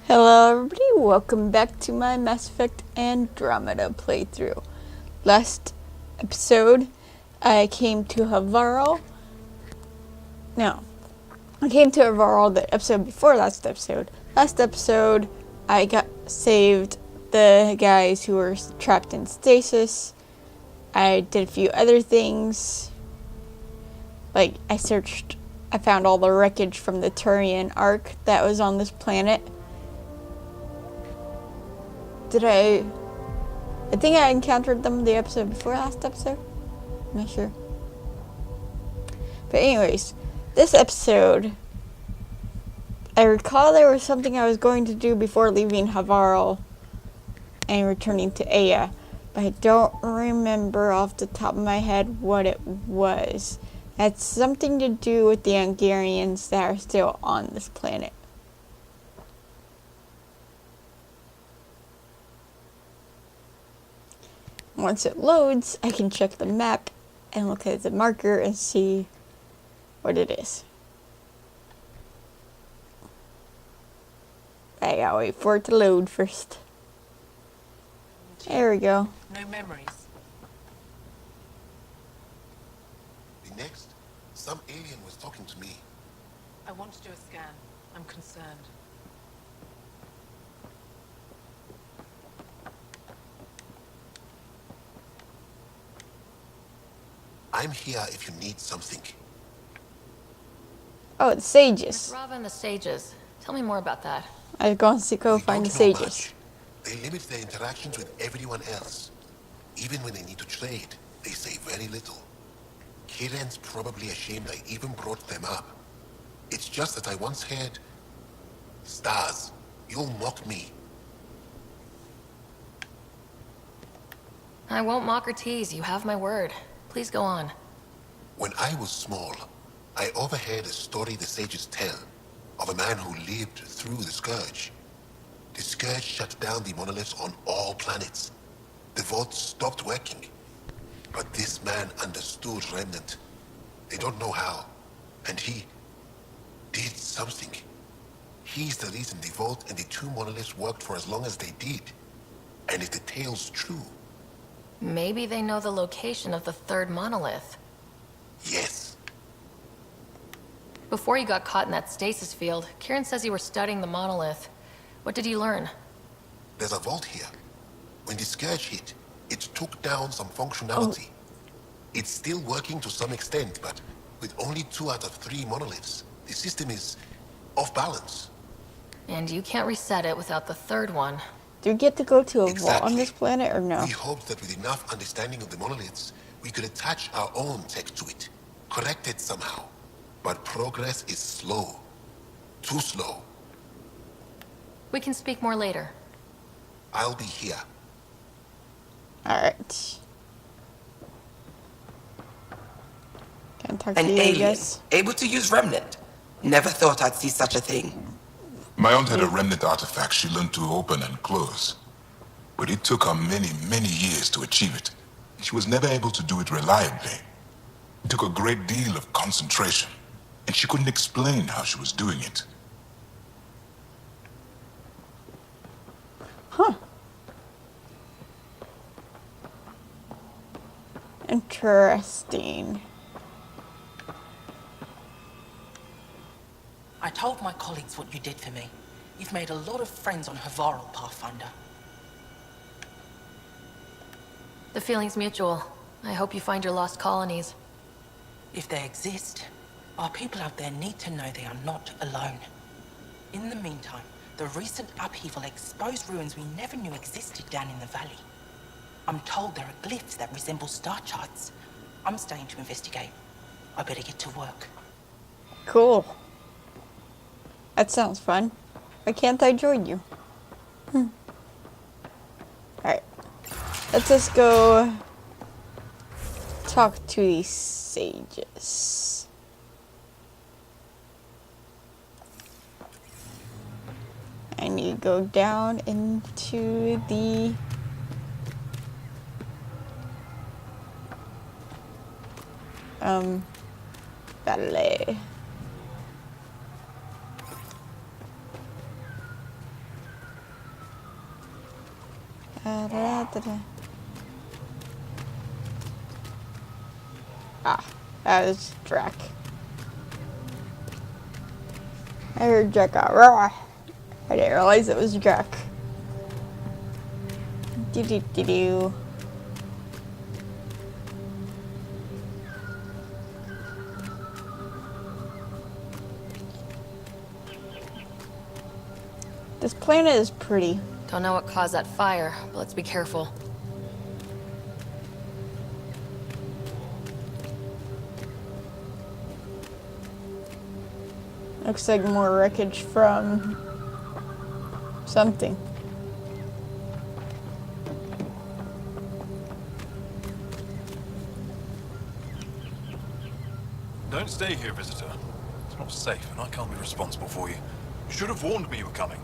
Hello everybody, welcome back to my Mass Effect Andromeda playthrough. Last episode, I came to Havarl. No, I came to Havarl the episode before last episode. Last episode, I saved the guys who were trapped in stasis. I did a few other things. Like, I found all the wreckage from the Turian Ark that was on this planet. I think I encountered them the episode before last episode. I'm not sure. But anyways, this episode, I recall there was something I was going to do before leaving Havarl and returning to Aya, but I don't remember off the top of my head what it was. It had something to do with the Hungarians that are still on this planet. Once it loads, I can check the map and look at the marker and see what it is. I gotta wait for it to load first. There we go. No memories. The next, some alien was talking to me. I want to do a scan. I'm concerned. I'm here if you need something. Oh, the sages. Rava and the sages. Tell me more about that. I was going to go find the Don't know sages. much. They limit their interactions with everyone else. Even when they need to trade, they say very little. Kiran's probably ashamed I even brought them up. It's just that I once heard, "Stars, you'll mock me." I won't mock or tease. You have my word. Please go on. When I was small, I overheard a story the sages tell of a man who lived through the Scourge. The Scourge shut down the monoliths on all planets. The vaults stopped working. But this man understood Remnant. They don't know how. And he did something. He's the reason the vault and the two monoliths worked for as long as they did. And if the tale's true... Maybe they know the location of the third monolith. Yes. Before you got caught in that stasis field, Kieran says you were studying the monolith. What did you learn? There's a vault here. When the Scourge hit, it took down some functionality. It's still working to some extent, but with only 2 out of 3 monoliths, the system is off balance. And you can't reset it without the third one. Do we get to go to a vault Exactly. on this planet or no? We hoped that with enough understanding of the monoliths, we could attach our own tech to it, correct it somehow. But progress is slow. Too slow. We can speak more later. I'll be here. Alright. Can't talk An to you, I alien, guess. able to use Remnant. Never thought I'd see such a thing. My aunt had a remnant artifact she learned to open and close. But it took her many, many years to achieve it. She was never able to do it reliably. It took a great deal of concentration, and she couldn't explain how she was doing it. Huh. Interesting. I told my colleagues what you did for me. You've made a lot of friends on Havarl, Pathfinder. The feeling's mutual. I hope you find your lost colonies. If they exist, our people out there need to know they are not alone. In the meantime, the recent upheaval exposed ruins we never knew existed down in the valley. I'm told there are glyphs that resemble star charts. I'm staying to investigate. I better get to work. Cool. That sounds fun. Why can't I join you? Alright. Let's just go talk to these sages. I need to go down into the valley. Da-da-da-da. Ah, that is Drac. I heard Drac go, "Rah." I didn't realize it was Drac. Do-do-do-do. This planet is pretty. Don't know what caused that fire, but let's be careful. Looks like more wreckage from something. Don't stay here, visitor. It's not safe, and I can't be responsible for you. You should have warned me you were coming.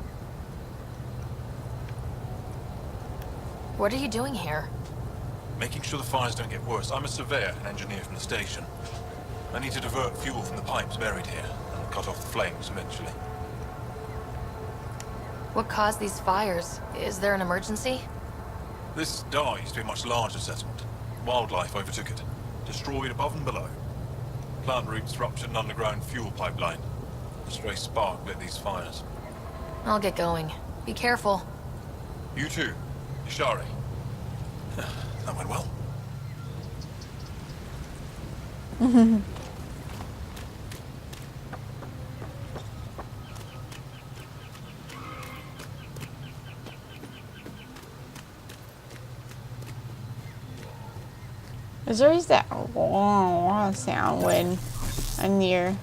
What are you doing here? Making sure the fires don't get worse. I'm a surveyor and engineer from the station. I need to divert fuel from the pipes buried here, and cut off the flames eventually. What caused these fires? Is there an emergency? This dye used to be a much larger settlement. Wildlife overtook it, destroyed above and below. Plant roots ruptured an underground fuel pipeline. A stray spark lit these fires. I'll get going. Be careful. You too, Ishari. That went well. There's always that wah sound when I'm near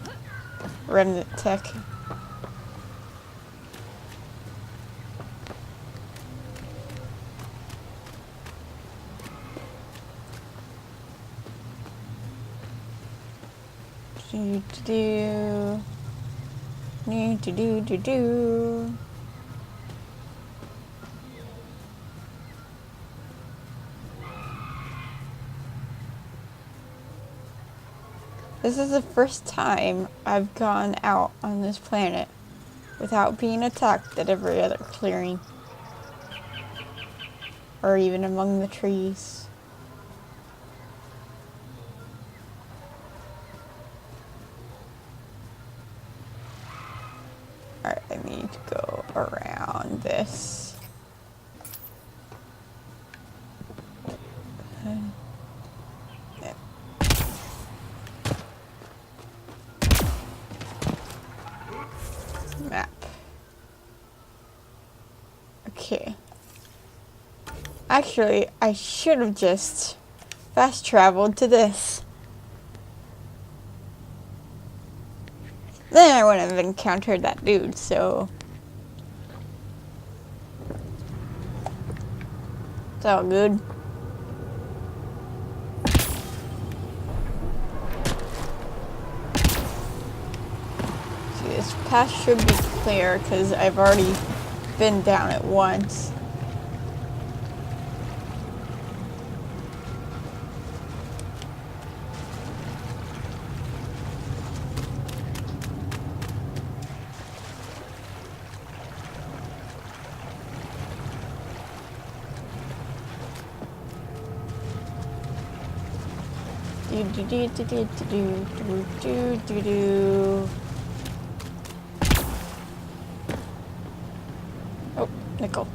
Remnant Tech. Do need to do. This is the first time I've gone out on this planet without being attacked at every other clearing. Or even among the trees. Alright, I need to go around this. Map. Okay. Actually, I should have just fast traveled to this. Then I wouldn't have encountered that dude, so it's all good. See, this path should be clear because I've already been down it once. Oh, nickel.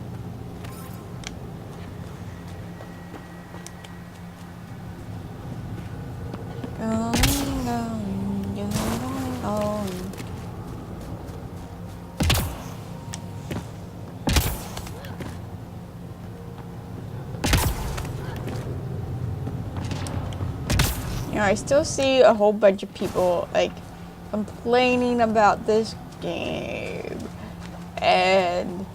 Going. You know, I still see a whole bunch of people like complaining about this game and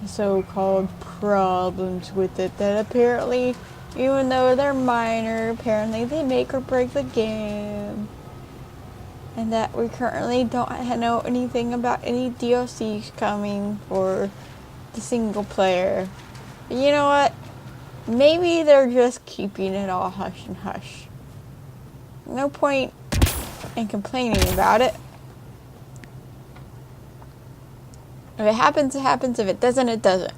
so-called problems with it that apparently, even though they're minor, apparently they make or break the game. And that we currently don't know anything about any DLCs coming for the single player. But you know what? Maybe they're just keeping it all hush and hush. No point in complaining about it. If it happens, it happens. If it doesn't, it doesn't.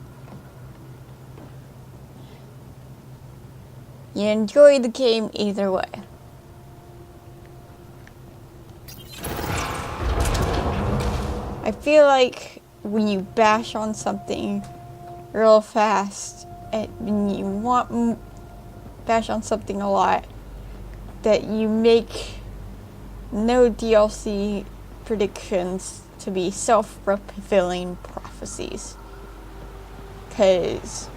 You enjoy the game either way. I feel like when you bash on something real fast and you want bash on something a lot, that you make no DLC predictions to be self-fulfilling prophecies. Because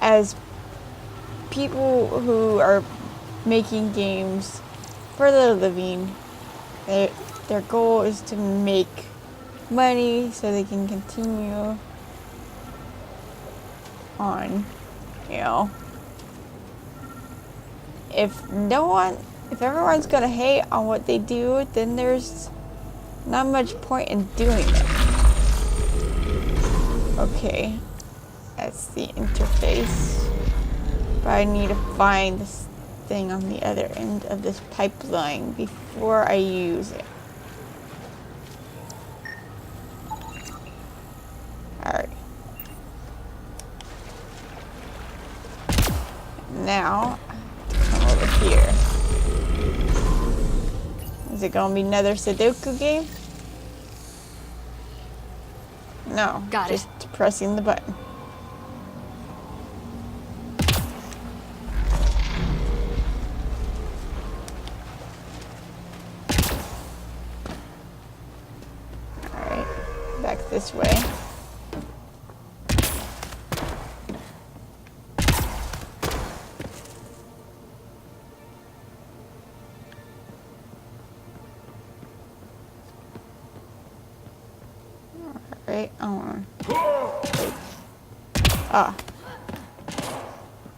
as people who are making games for their living, their goal is to make money so they can continue on, you know. If everyone's gonna hate on what they do, then there's not much point in doing it. Okay, that's the interface. But I need to find this thing on the other end of this pipeline before I use it. Alright. Now, come over here. Is it gonna be another Sudoku game? No, Got it. just pressing the button. Alright, back this way. Alright,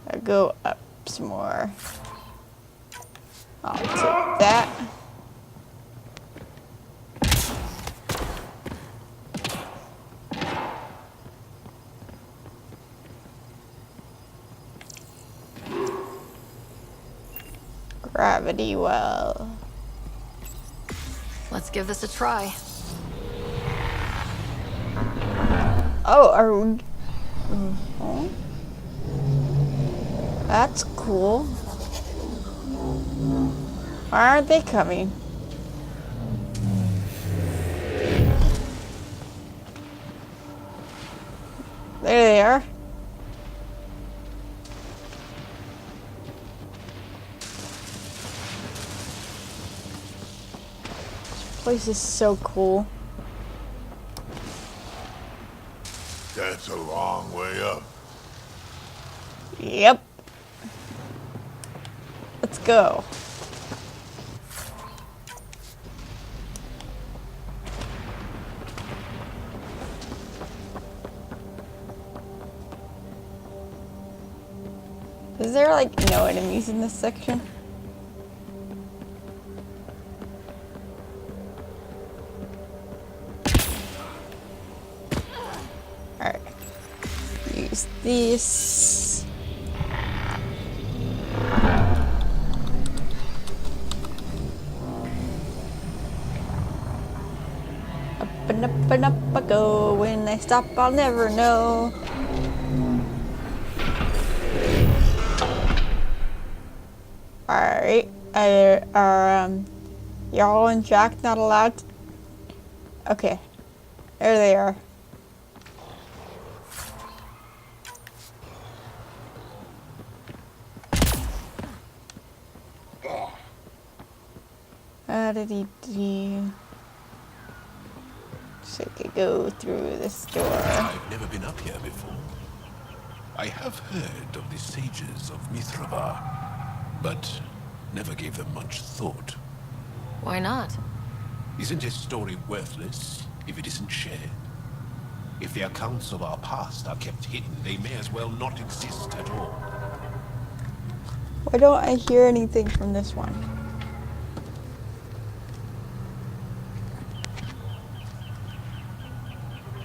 I go up some more. I'll take that. Gravity well. Let's give this a try. Oh, are we... Oh. That's cool. Why aren't they coming? There they are. This place is so cool. That's a long way up. Yep. Let's go. Is there like no enemies in this section? Alright. Use this. Up and up I go. When I stop, I'll never know. Alright. Are y'all and Jack not allowed to... Okay. There they are. How did he so I could go through this door. I've never been up here before. I have heard of the sages of Mithrava, but never gave them much thought. Why not? Isn't a story worthless if it isn't shared? If the accounts of our past are kept hidden, they may as well not exist at all. Why don't I hear anything from this one?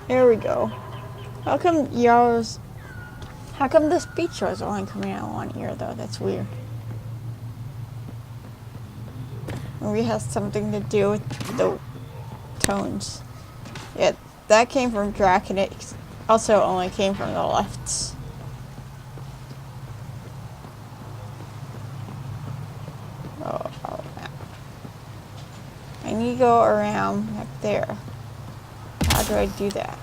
There we go. How come the speech was only coming out one ear though? That's weird. Maybe it has something to do with the tones. Yeah, that came from Drac and it also only came from the left. Can you go around back there? How do I do that?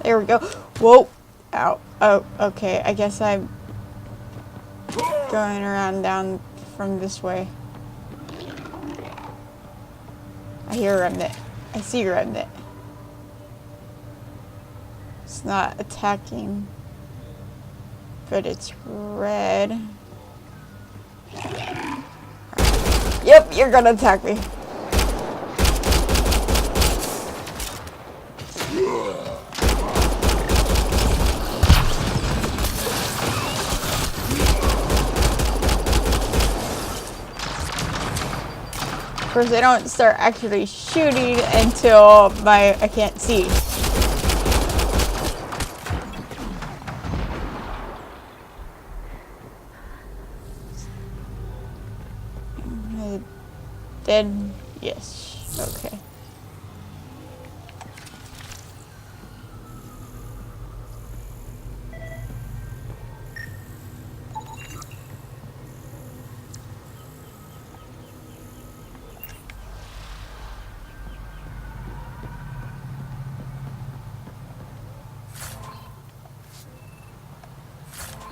There we go. Whoa. Ow. Oh, okay. I guess I'm going around down from this way. I hear a remnant. I see a remnant. It's not attacking, but it's red. Yep, you're gonna attack me. Of course, I don't start actually shooting until I can't see. Dead? Yes. Okay.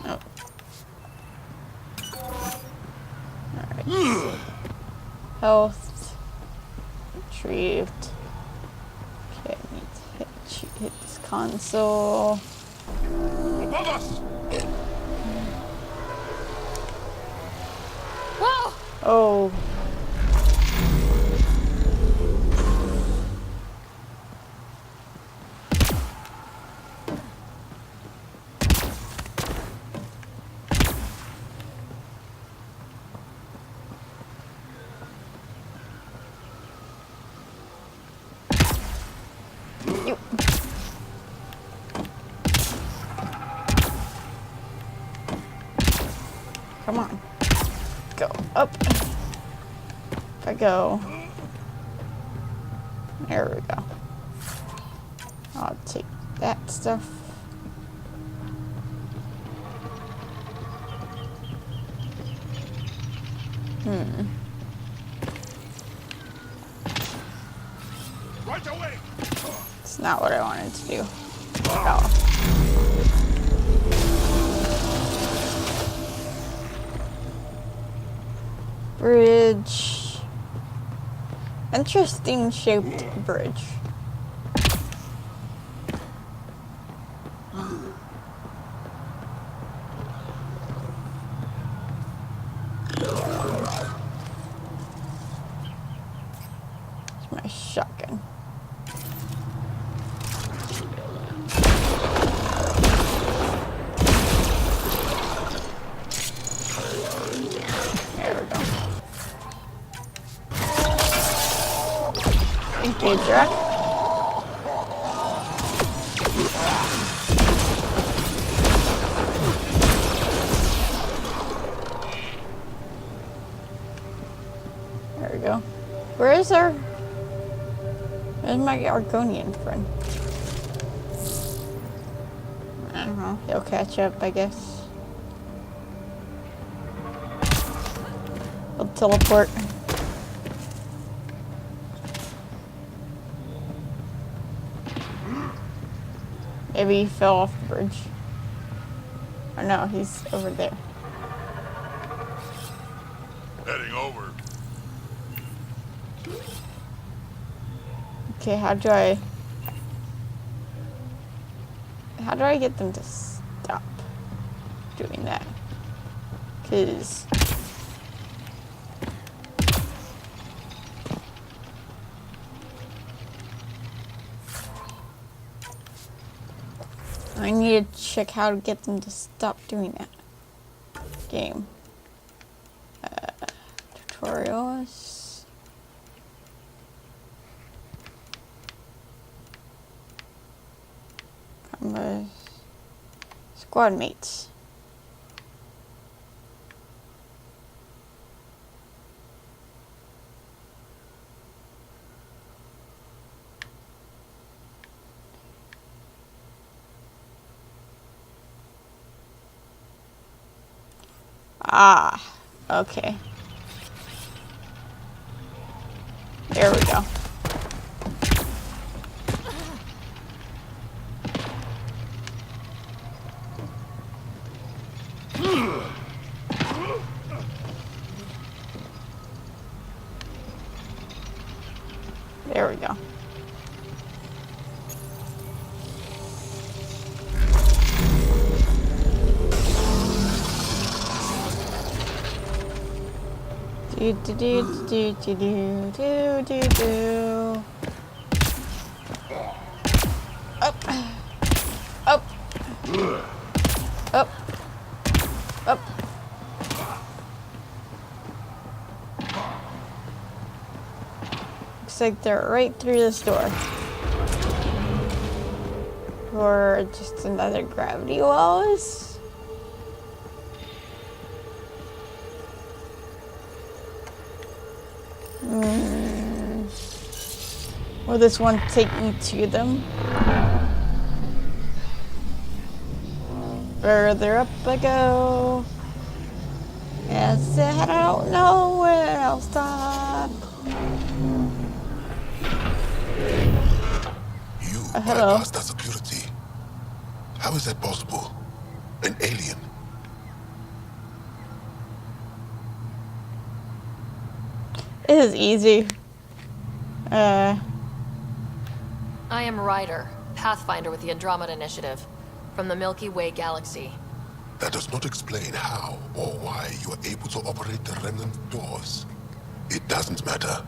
Oh. Alright. Health. Retrieved. Okay, I need to hit this console. Above us! Whoa! Oh. You. Come on. Go up. If I go. There we go. I'll take that stuff. Right away! It's not what I wanted to do. Oh. Bridge. Interesting shaped bridge. It's my shotgun. There we go. Engage rack. There we go. Where's my Argonian friend? I don't know. He'll catch up, I guess. He'll teleport. Maybe he fell off the bridge. Or no, he's over there. Heading over. Okay, how do I get them to stop doing that? 'Cause I need to check how to get them to stop doing that. Game. Tutorials. Combos. Squad mates. Ah, okay. There we go. There we go. Do do do do do do do do. Up, up, up, up. Looks like they're right through this door. Or just another gravity walls. Will this one take me to them? Further up I go. Yes, I don't know where I'll stop. You Hello. bypassed that security. How is that possible? An alien? It is easy. I am Ryder, Pathfinder with the Andromeda Initiative, from the Milky Way galaxy. That does not explain how or why you are able to operate the remnant doors. It doesn't matter.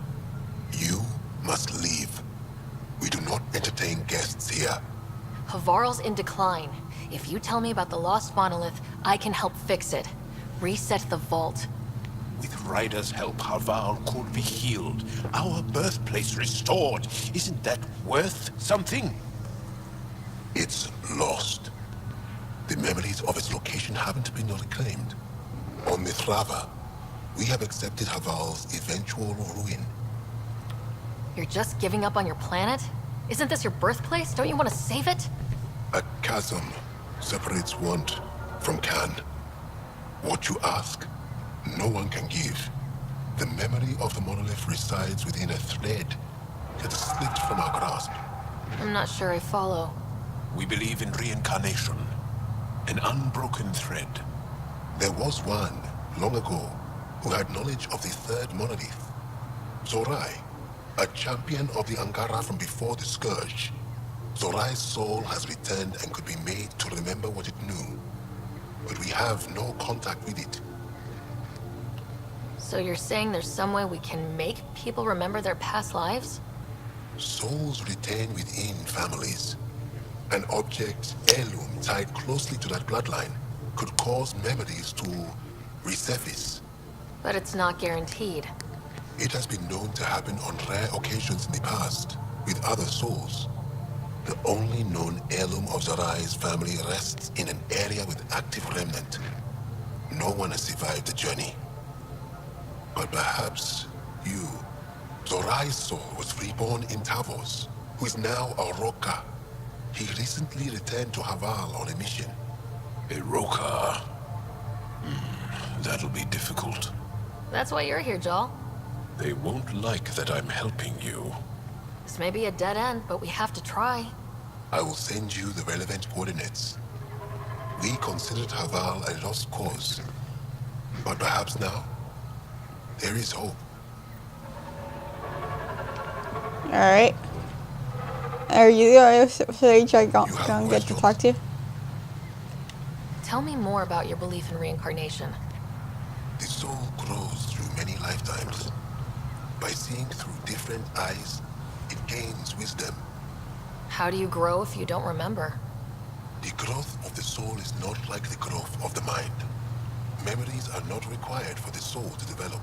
You must leave. We do not entertain guests here. Havarl's in decline. If you tell me about the lost monolith, I can help fix it. Reset the vault. With Ryder's help, Havarl could be healed. Our birthplace restored. Isn't that worth something? It's lost. The memories of its location haven't been reclaimed. On Mithrava, we have accepted Havarl's eventual ruin. You're just giving up on your planet? Isn't this your birthplace? Don't you want to save it? A chasm separates want from can. What you ask, no one can give. The memory of the monolith resides within a thread that has slipped from our grasp. I'm not sure I follow. We believe in reincarnation. An unbroken thread. There was one, long ago, who had knowledge of the third monolith. Zorai, a champion of the Angara from before the Scourge. Zorai's soul has returned and could be made to remember what it knew. But we have no contact with it. So you're saying there's some way we can make people remember their past lives? Souls retain within families. An object, heirloom, tied closely to that bloodline could cause memories to resurface. But it's not guaranteed. It has been known to happen on rare occasions in the past, with other souls. The only known heirloom of Zorai's family rests in an area with active remnant. No one has survived the journey. But perhaps you. Zorai's soul was reborn in Tavos, who is now a Roka. He recently returned to Havarl on a mission. A Roka. That'll be difficult. That's why you're here, Jal. They won't like that I'm helping you. This may be a dead end, but we have to try. I will send you the relevant coordinates. We considered Havarl a lost cause. But perhaps now, there is hope. Alright. Are you so I don't You have get to talk to you? Tell me more about your belief in reincarnation. The soul grows through many lifetimes. By seeing through different eyes, it gains wisdom. How do you grow if you don't remember? The growth of the soul is not like the growth of the mind. Memories are not required for the soul to develop.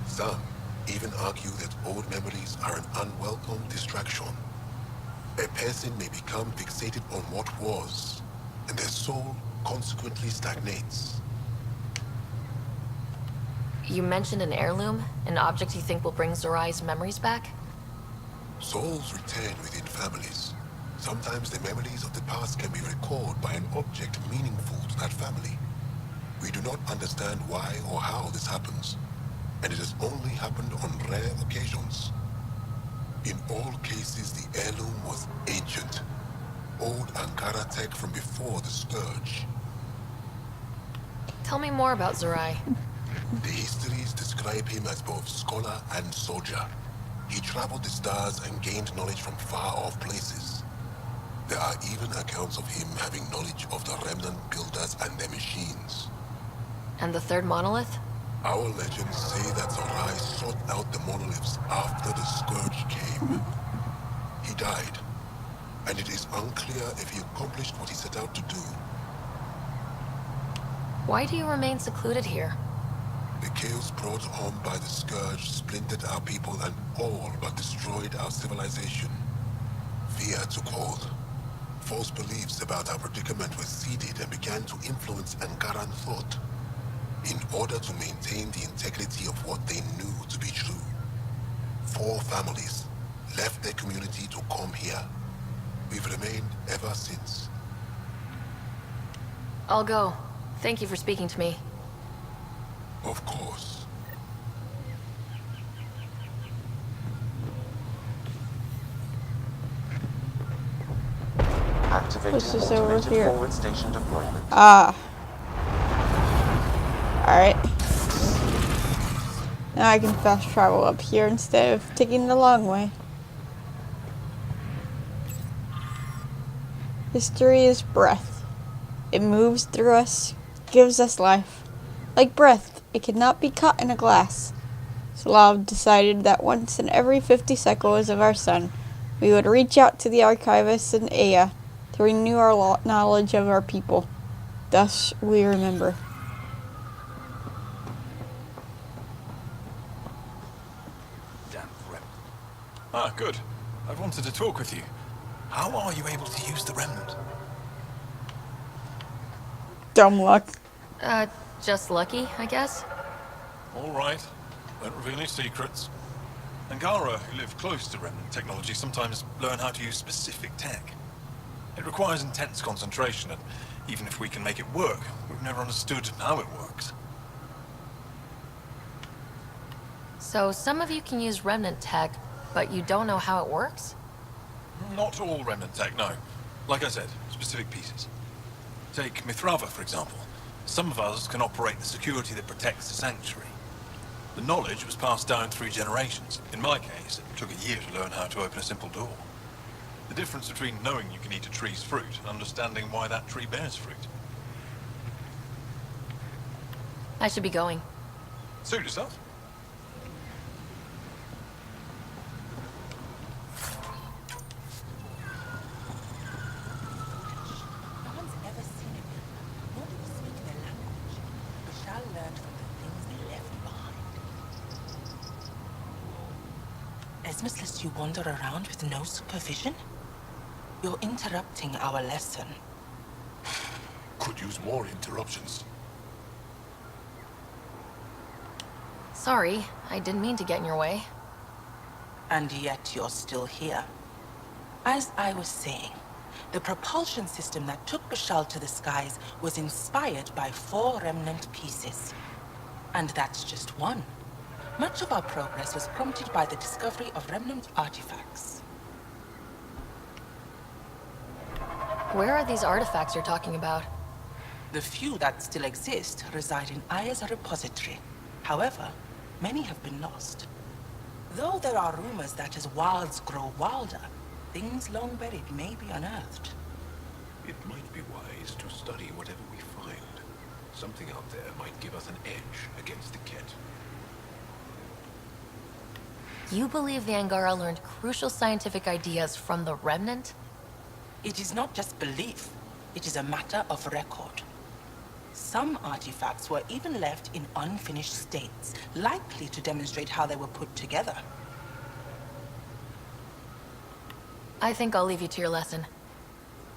Some even argue that old memories are an unwelcome distraction. A person may become fixated on what was, and their soul consequently stagnates. You mentioned an heirloom, an object you think will bring Zorai's memories back? Souls return within families. Sometimes the memories of the past can be recalled by an object meaningful to that family. We do not understand why or how this happens, and it has only happened on rare occasions. In all cases, the heirloom was ancient, old Ankara tech from before the Scourge. Tell me more about Zerai. The histories describe him as both scholar and soldier. He traveled the stars and gained knowledge from far-off places. There are even accounts of him having knowledge of the remnant builders and their machines. And the third monolith? Our legends say that Zorai sought out the monoliths after the Scourge came. He died, and it is unclear if he accomplished what he set out to do. Why do you remain secluded here? The chaos brought on by the Scourge splintered our people and all but destroyed our civilization. Fear took hold. False beliefs about our predicament were seeded and began to influence Ankaran thought, in order to maintain the integrity of what they knew to be true. 4 families left their community to come here. We've remained ever since. I'll go. Thank you for speaking to me. Of course. Activating What's this over automated here? forward station deployment. Ah. Alright. Now I can fast travel up here instead of taking the long way. History is breath. It moves through us, gives us life. Like breath, it cannot be caught in a glass. Slav decided that once in every 50 cycles of our sun, we would reach out to the archivists in Aya to renew our knowledge of our people. Thus we remember. Ah, good. I wanted to talk with you. How are you able to use the remnant? Dumb luck. Just lucky, I guess? All right. Won't reveal any secrets. Angara, who live close to remnant technology, sometimes learn how to use specific tech. It requires intense concentration, and even if we can make it work, we've never understood how it works. So some of you can use remnant tech, but you don't know how it works? Not all remnant tech, no. Like I said, specific pieces. Take Mithrava, for example. Some of us can operate the security that protects the sanctuary. The knowledge was passed down through generations. In my case, it took a year to learn how to open a simple door. The difference between knowing you can eat a tree's fruit and understanding why that tree bears fruit. I should be going. Suit yourself. No one's ever seen it. Nor do they speak their language. We shall learn from the things they left behind. Esmus lets you wander around with no supervision? You're interrupting our lesson. Could use more interruptions. Sorry, I didn't mean to get in your way. And yet you're still here. As I was saying, the propulsion system that took Bashal to the skies was inspired by 4 remnant pieces. And that's just one. Much of our progress was prompted by the discovery of remnant artifacts. Where are these artifacts you're talking about? The few that still exist reside in Aya's repository. However, many have been lost. Though there are rumors that as wilds grow wilder, things long buried may be unearthed. It might be wise to study whatever we find. Something out there might give us an edge against the Ket. You believe the Angara learned crucial scientific ideas from the Remnant? It is not just belief, it is a matter of record. Some artifacts were even left in unfinished states, likely to demonstrate how they were put together. I think I'll leave you to your lesson.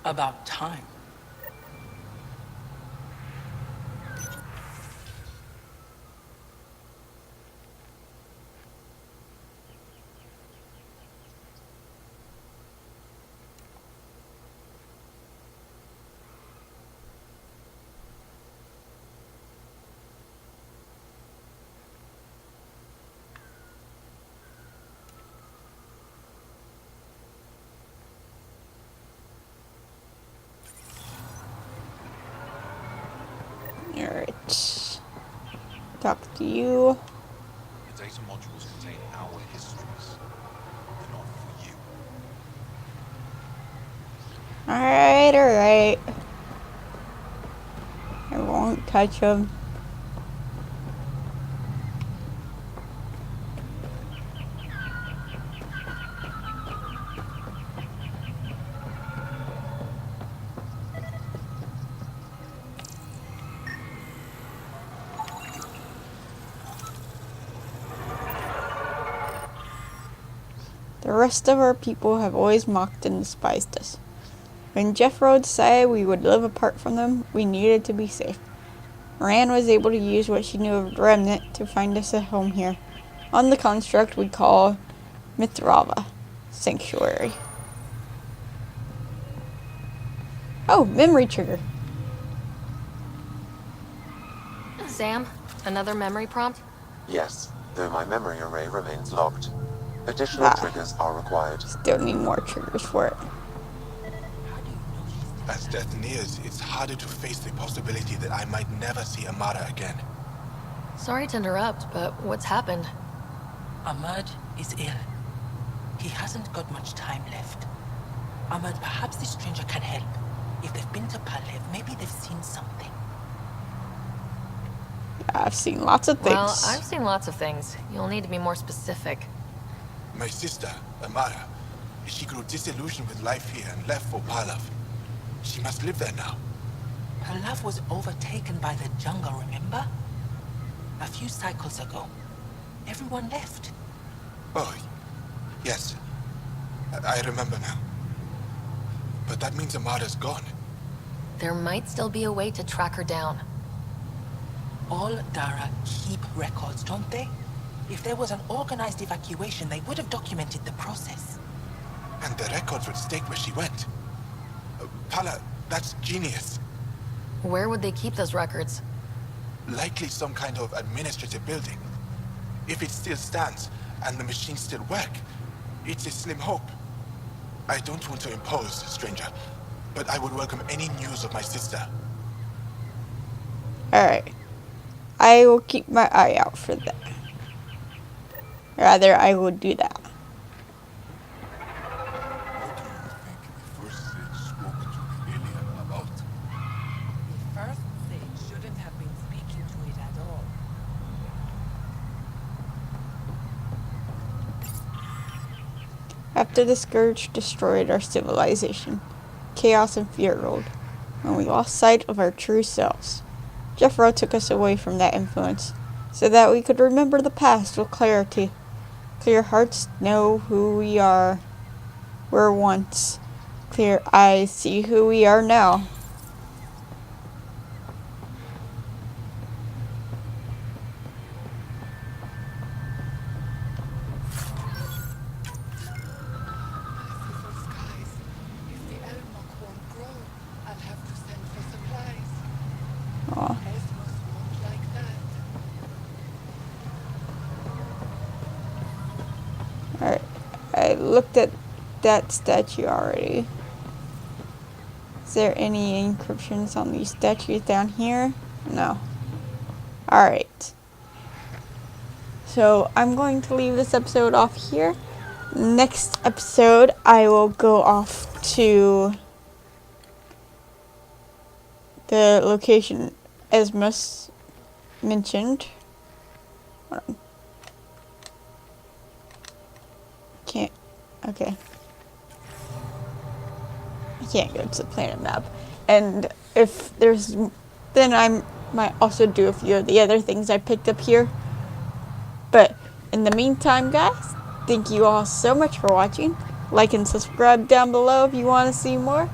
About time. Alright. Talk to you. The data modules contain our histories. They're not for you. Alright, alright. I won't touch him. The rest of our people have always mocked and despised us. When Jeffro decided we would live apart from them, we needed to be safe. Moran was able to use what she knew of the Remnant to find us a home here, on the construct we call Mithrava Sanctuary. Oh, memory trigger. Sam, another memory prompt? Yes, though my memory array remains locked. Additional triggers are required. Still need more triggers for it. As death nears, it's harder to face the possibility that I might never see Amara again. Sorry to interrupt, but what's happened? Ahmad is ill. He hasn't got much time left. Ahmad, perhaps this stranger can help. If they've been to Palev, maybe they've seen something. I've seen lots of things. Well, I've seen lots of things. You'll need to be more specific. My sister, Amara, she grew disillusioned with life here and left for Palav. She must live there now. Her love was overtaken by the jungle, remember? A few cycles ago. Everyone left. Oh, yes. I remember now. But that means Amara's gone. There might still be a way to track her down. All Dara keep records, don't they? If there was an organized evacuation, they would have documented the process. And the records would state where she went. Pala, that's genius. Where would they keep those records? Likely some kind of administrative building. If it still stands, and the machines still work, it's a slim hope. I don't want to impose, stranger, but I would welcome any news of my sister. Alright. I will keep my eye out for that. Rather, I will do that. What do you think the first sage spoke to the alien about? The first sage shouldn't have been speaking to it at all. After the Scourge destroyed our civilization, chaos and fear ruled, and we lost sight of our true selves. Jeffro took us away from that influence, so that we could remember the past with clarity. Clear hearts know who we are, were once. Clear eyes see who we are now. Aw. Alright, I looked at that statue already. Is there any encryptions on these statues down here? No. Alright. So I'm going to leave this episode off here. Next episode, I will go off to the location Esmus mentioned. Hold on. Can't. Okay. I can't go to the planet map. And if there's. Then I might also do a few of the other things I picked up here. But in the meantime, guys, thank you all so much for watching. Like and subscribe down below if you want to see more.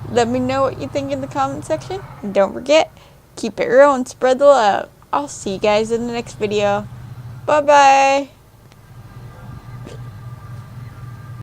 Let me know what you think in the comment section. And don't forget, keep it real and spread the love. I'll see you guys in the next video. Bye-bye.